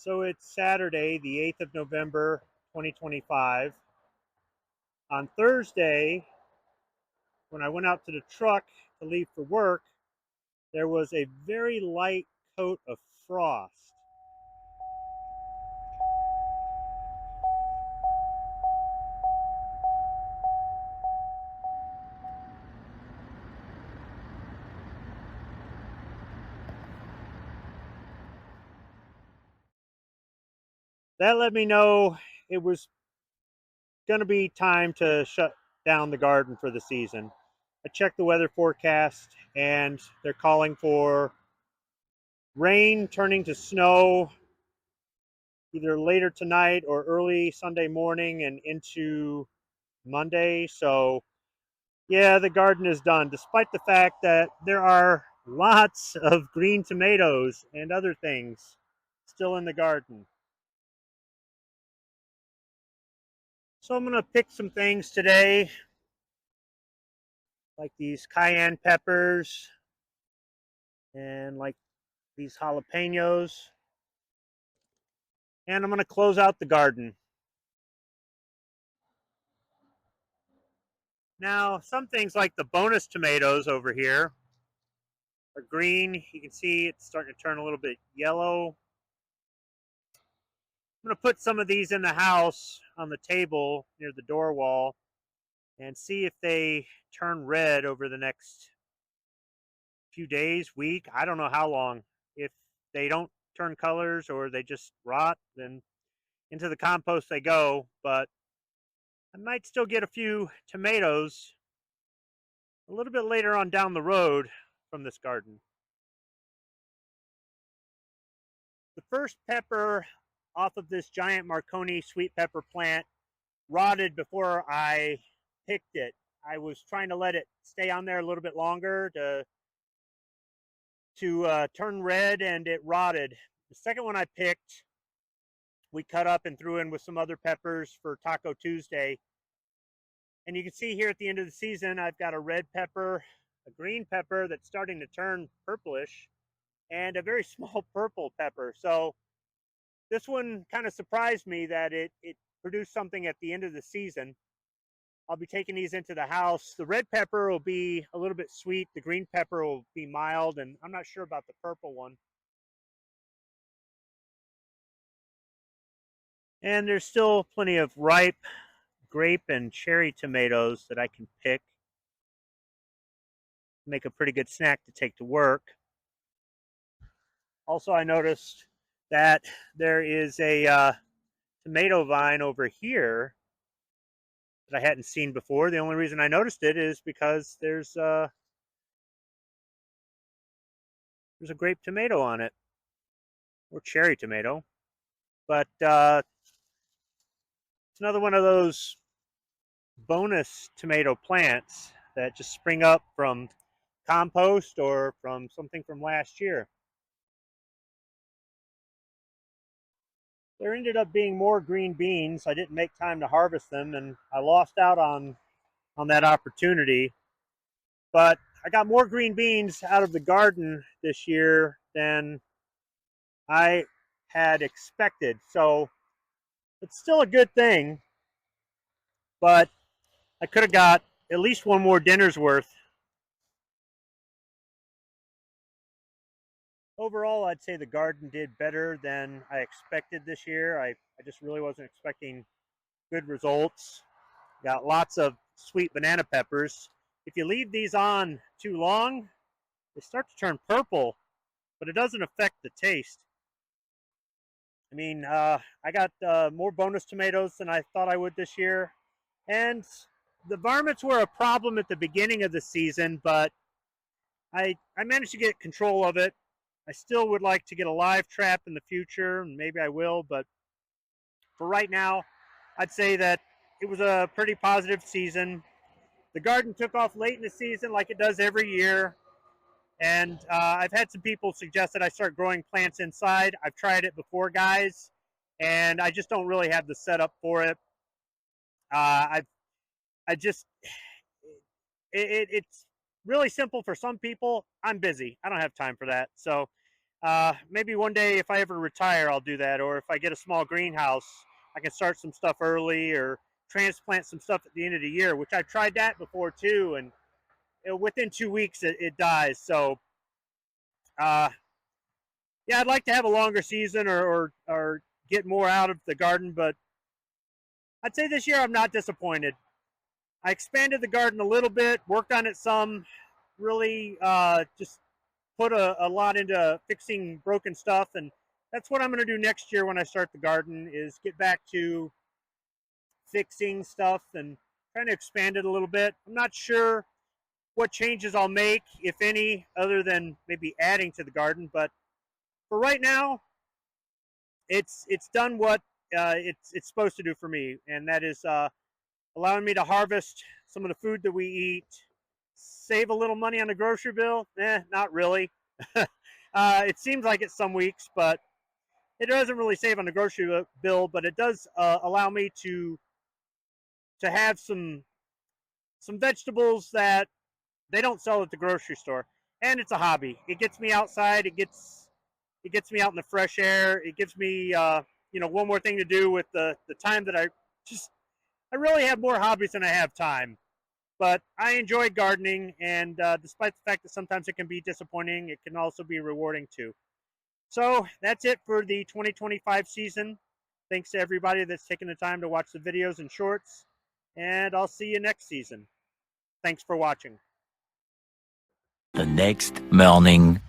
So it's Saturday, the 8th of November, 2025. On Thursday, when I went out to the truck to leave for work, there was a very light coat of frost. That let me know it was going to be time to shut down the garden for the season. I checked the weather forecast and they're calling for rain turning to snow either later tonight or early Sunday morning and into Monday. So, yeah, the garden is done, despite the fact that there are lots of green tomatoes and other things still in the garden. So I'm going to pick some things today, like these cayenne peppers and like these jalapenos. And I'm going to close out the garden. Now, some things like the bonus tomatoes over here are green. You can see it's starting to turn a little bit yellow. I'm going to put some of these in the house on the table near the door wall and see if they turn red over the next few days, week. I don't know how long. If they don't turn colors or they just rot, then into the compost they go. But I might still get a few tomatoes a little bit later on down the road from this garden. The first pepper off of this giant Marconi sweet pepper plant rotted before I picked it. I was trying to let it stay on there a little bit longer to turn red, and it rotted. The second one I picked, we cut up and threw in with some other peppers for Taco Tuesday. And you can see here at the end of the season, I've got a red pepper, a green pepper that's starting to turn purplish, and a very small purple pepper. So this one kind of surprised me that it produced something at the end of the season. I'll be taking these into the house. The red pepper will be a little bit sweet. The green pepper will be mild, and I'm not sure about the purple one. And there's still plenty of ripe grape and cherry tomatoes that I can pick. Make a pretty good snack to take to work. Also, I noticed that there is a tomato vine over here that I hadn't seen before. The only reason I noticed it is because there's a grape tomato on it, or cherry tomato. But it's another one of those bonus tomato plants that just spring up from compost or from something from last year. There ended up being more green beans. I didn't make time to harvest them, and I lost out on that opportunity. But I got more green beans out of the garden this year than I had expected. So it's still a good thing, but I could have got at least one more dinner's worth. Overall, I'd say the garden did better than I expected this year. I just really wasn't expecting good results. Got lots of sweet banana peppers. If you leave these on too long, they start to turn purple, but it doesn't affect the taste. I mean, I got more bonus tomatoes than I thought I would this year. And the varmints were a problem at the beginning of the season, but I managed to get control of it. I still would like to get a live trap in the future, and maybe I will, but for right now, I'd say that it was a pretty positive season. The garden took off late in the season like it does every year, and I've had some people suggest that I start growing plants inside. I've tried it before, guys, and I just don't really have the setup for it. I just it's really simple for some people. I'm busy. I don't have time for that. So Maybe one day if I ever retire, I'll do that. Or if I get a small greenhouse, I can start some stuff early or transplant some stuff at the end of the year, which I've tried that before too. And within 2 weeks, it dies. So, uh, yeah, I'd like to have a longer season or get more out of the garden, but I'd say this year I'm not disappointed. I expanded the garden a little bit, worked on it some, really just put a lot into fixing broken stuff, and that's what I'm going to do next year when I start the garden, is get back to fixing stuff and trying to expand it a little bit. I'm not sure what changes I'll make, if any, other than maybe adding to the garden, but for right now, it's done what it's supposed to do for me, and that is allowing me to harvest some of the food that we eat, save a little money on the grocery bill. Not really. It seems like it some weeks, but it doesn't really save on the grocery bill. But it does allow me to have some vegetables that they don't sell at the grocery store, and it's a hobby. It gets me outside. It gets me out in the fresh air. It gives me one more thing to do with the time that I really have more hobbies than I have time. But I enjoy gardening, and despite the fact that sometimes it can be disappointing, it can also be rewarding too. So that's it for the 2025 season. Thanks to everybody that's taken the time to watch the videos and shorts, and I'll see you next season. Thanks for watching. The next morning.